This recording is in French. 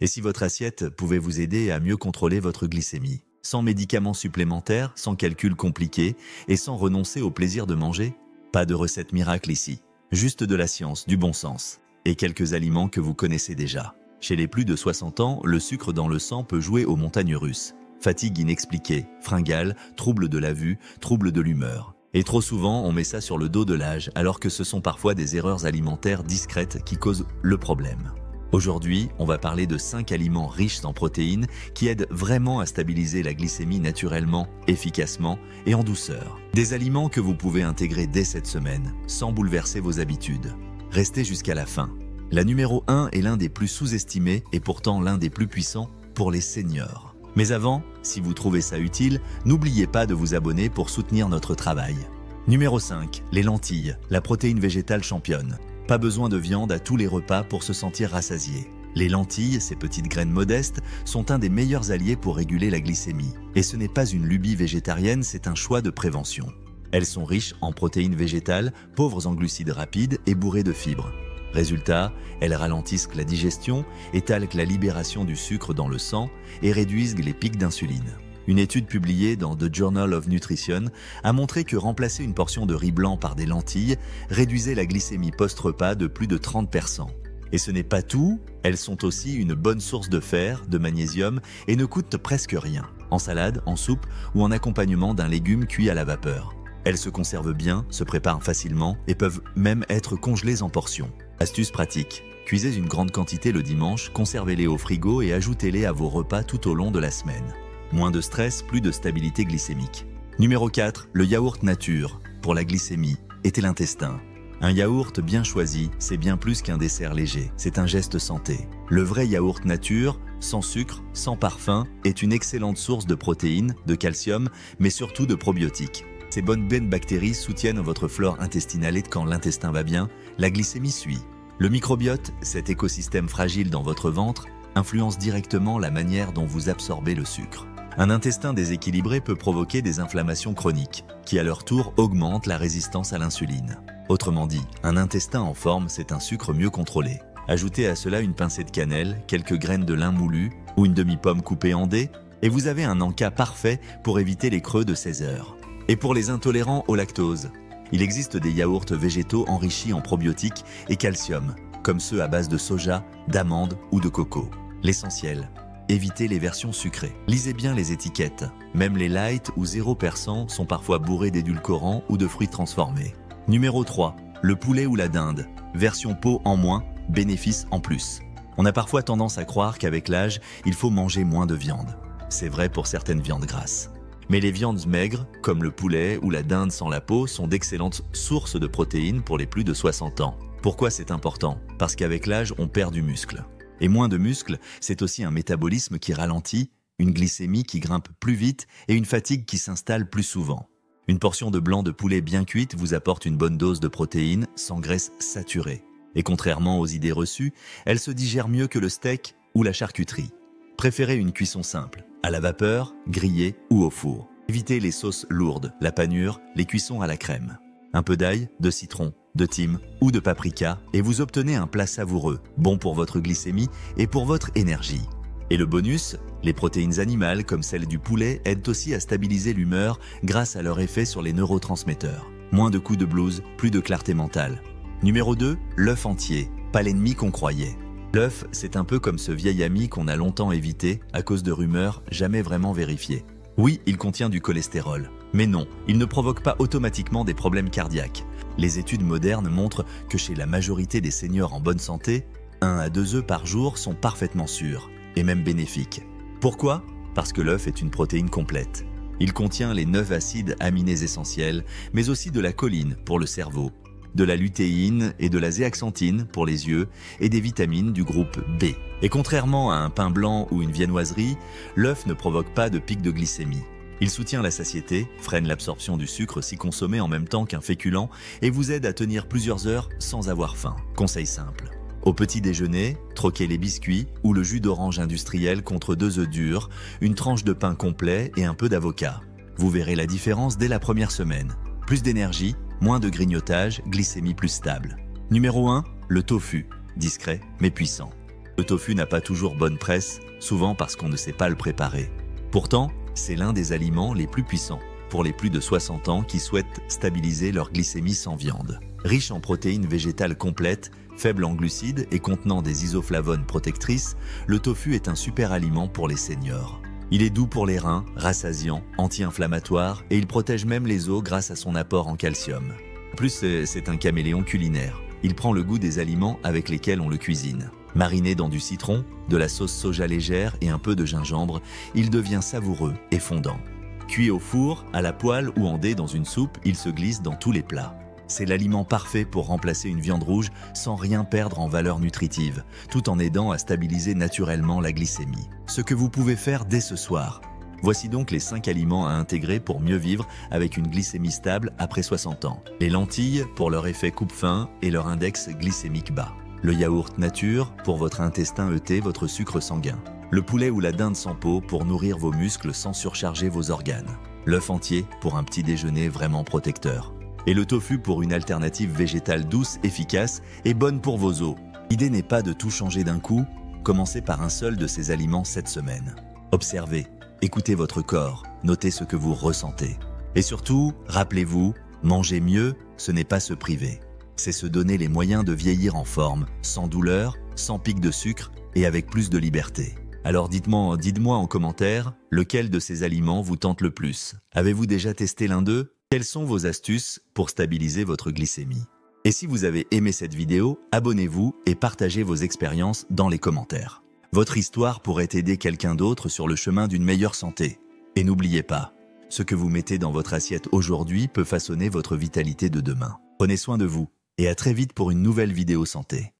Et si votre assiette pouvait vous aider à mieux contrôler votre glycémie, sans médicaments supplémentaires, sans calculs compliqués et sans renoncer au plaisir de manger? Pas de recette miracle ici, juste de la science, du bon sens et quelques aliments que vous connaissez déjà. Chez les plus de 60 ans, le sucre dans le sang peut jouer aux montagnes russes. Fatigue inexpliquée, fringales, troubles de la vue, troubles de l'humeur. Et trop souvent, on met ça sur le dos de l'âge, alors que ce sont parfois des erreurs alimentaires discrètes qui causent le problème. Aujourd'hui, on va parler de 5 aliments riches en protéines qui aident vraiment à stabiliser la glycémie naturellement, efficacement et en douceur. Des aliments que vous pouvez intégrer dès cette semaine, sans bouleverser vos habitudes. Restez jusqu'à la fin. La numéro 1 est l'un des plus sous-estimés et pourtant l'un des plus puissants pour les seniors. Mais avant, si vous trouvez ça utile, n'oubliez pas de vous abonner pour soutenir notre travail. Numéro 5, les lentilles, la protéine végétale championne. Pas besoin de viande à tous les repas pour se sentir rassasié. Les lentilles, ces petites graines modestes, sont un des meilleurs alliés pour réguler la glycémie. Et ce n'est pas une lubie végétarienne, c'est un choix de prévention. Elles sont riches en protéines végétales, pauvres en glucides rapides et bourrées de fibres. Résultat, elles ralentissent la digestion, étalent la libération du sucre dans le sang et réduisent les pics d'insuline. Une étude publiée dans The Journal of Nutrition a montré que remplacer une portion de riz blanc par des lentilles réduisait la glycémie post-repas de plus de 30%. Et ce n'est pas tout, elles sont aussi une bonne source de fer, de magnésium et ne coûtent presque rien, en salade, en soupe ou en accompagnement d'un légume cuit à la vapeur. Elles se conservent bien, se préparent facilement et peuvent même être congelées en portions. Astuce pratique. Cuisez une grande quantité le dimanche, conservez-les au frigo et ajoutez-les à vos repas tout au long de la semaine. Moins de stress, plus de stabilité glycémique. Numéro 4, le yaourt nature, pour la glycémie, et l'intestin. Un yaourt bien choisi, c'est bien plus qu'un dessert léger, c'est un geste santé. Le vrai yaourt nature, sans sucre, sans parfum, est une excellente source de protéines, de calcium, mais surtout de probiotiques. Ces bonnes bactéries soutiennent votre flore intestinale et quand l'intestin va bien, la glycémie suit. Le microbiote, cet écosystème fragile dans votre ventre, influence directement la manière dont vous absorbez le sucre. Un intestin déséquilibré peut provoquer des inflammations chroniques, qui à leur tour augmentent la résistance à l'insuline. Autrement dit, un intestin en forme, c'est un sucre mieux contrôlé. Ajoutez à cela une pincée de cannelle, quelques graines de lin moulu ou une demi-pomme coupée en dés, et vous avez un encas parfait pour éviter les creux de 16 heures. Et pour les intolérants au lactose, il existe des yaourts végétaux enrichis en probiotiques et calcium, comme ceux à base de soja, d'amandes ou de coco. L'essentiel, évitez les versions sucrées. Lisez bien les étiquettes. Même les light ou 0% sont parfois bourrés d'édulcorants ou de fruits transformés. Numéro 3, le poulet ou la dinde. Version peau en moins, bénéfice en plus. On a parfois tendance à croire qu'avec l'âge, il faut manger moins de viande. C'est vrai pour certaines viandes grasses. Mais les viandes maigres, comme le poulet ou la dinde sans la peau, sont d'excellentes sources de protéines pour les plus de 60 ans. Pourquoi c'est important? Parce qu'avec l'âge, on perd du muscle. Et moins de muscle, c'est aussi un métabolisme qui ralentit, une glycémie qui grimpe plus vite et une fatigue qui s'installe plus souvent. Une portion de blanc de poulet bien cuite vous apporte une bonne dose de protéines sans graisse saturée. Et contrairement aux idées reçues, elle se digère mieux que le steak ou la charcuterie. Préférez une cuisson simple, à la vapeur, grillée ou au four. Évitez les sauces lourdes, la panure, les cuissons à la crème. Un peu d'ail, de citron, de thym ou de paprika et vous obtenez un plat savoureux, bon pour votre glycémie et pour votre énergie. Et le bonus, les protéines animales comme celles du poulet aident aussi à stabiliser l'humeur grâce à leur effet sur les neurotransmetteurs. Moins de coups de blues, plus de clarté mentale. Numéro 2, l'œuf entier, pas l'ennemi qu'on croyait. L'œuf, c'est un peu comme ce vieil ami qu'on a longtemps évité à cause de rumeurs jamais vraiment vérifiées. Oui, il contient du cholestérol, mais non, il ne provoque pas automatiquement des problèmes cardiaques. Les études modernes montrent que chez la majorité des seniors en bonne santé, 1 à 2 œufs par jour sont parfaitement sûrs, et même bénéfiques. Pourquoi? Parce que l'œuf est une protéine complète. Il contient les 9 acides aminés essentiels, mais aussi de la choline pour le cerveau, de la lutéine et de la zéaxanthine pour les yeux et des vitamines du groupe B. Et contrairement à un pain blanc ou une viennoiserie, l'œuf ne provoque pas de pic de glycémie. Il soutient la satiété, freine l'absorption du sucre si consommé en même temps qu'un féculent et vous aide à tenir plusieurs heures sans avoir faim. Conseil simple. Au petit déjeuner, troquez les biscuits ou le jus d'orange industriel contre 2 œufs durs, une tranche de pain complet et un peu d'avocat. Vous verrez la différence dès la première semaine. Plus d'énergie, moins de grignotage, glycémie plus stable. Numéro 1, le tofu. Discret mais puissant. Le tofu n'a pas toujours bonne presse, souvent parce qu'on ne sait pas le préparer. Pourtant, c'est l'un des aliments les plus puissants pour les plus de 60 ans qui souhaitent stabiliser leur glycémie sans viande. Riche en protéines végétales complètes, faible en glucides et contenant des isoflavones protectrices, le tofu est un super aliment pour les seniors. Il est doux pour les reins, rassasiant, anti-inflammatoire et il protège même les os grâce à son apport en calcium. En plus, c'est un caméléon culinaire. Il prend le goût des aliments avec lesquels on le cuisine. Mariné dans du citron, de la sauce soja légère et un peu de gingembre, il devient savoureux et fondant. Cuit au four, à la poêle ou en dés dans une soupe, il se glisse dans tous les plats. C'est l'aliment parfait pour remplacer une viande rouge sans rien perdre en valeur nutritive, tout en aidant à stabiliser naturellement la glycémie. Ce que vous pouvez faire dès ce soir. Voici donc les 5 aliments à intégrer pour mieux vivre avec une glycémie stable après 60 ans. Les lentilles pour leur effet coupe-faim et leur index glycémique bas. Le yaourt nature pour votre intestin œté, votre sucre sanguin. Le poulet ou la dinde sans peau pour nourrir vos muscles sans surcharger vos organes. L'œuf entier pour un petit déjeuner vraiment protecteur. Et le tofu pour une alternative végétale douce, efficace et bonne pour vos os. L'idée n'est pas de tout changer d'un coup, commencez par un seul de ces aliments cette semaine. Observez, écoutez votre corps, notez ce que vous ressentez. Et surtout, rappelez-vous, manger mieux, ce n'est pas se priver. C'est se donner les moyens de vieillir en forme, sans douleur, sans pic de sucre et avec plus de liberté. Alors dites-moi en commentaire, lequel de ces aliments vous tente le plus? Avez-vous déjà testé l'un d'eux? Quelles sont vos astuces pour stabiliser votre glycémie? Et si vous avez aimé cette vidéo, abonnez-vous et partagez vos expériences dans les commentaires. Votre histoire pourrait aider quelqu'un d'autre sur le chemin d'une meilleure santé. Et n'oubliez pas, ce que vous mettez dans votre assiette aujourd'hui peut façonner votre vitalité de demain. Prenez soin de vous et à très vite pour une nouvelle vidéo santé.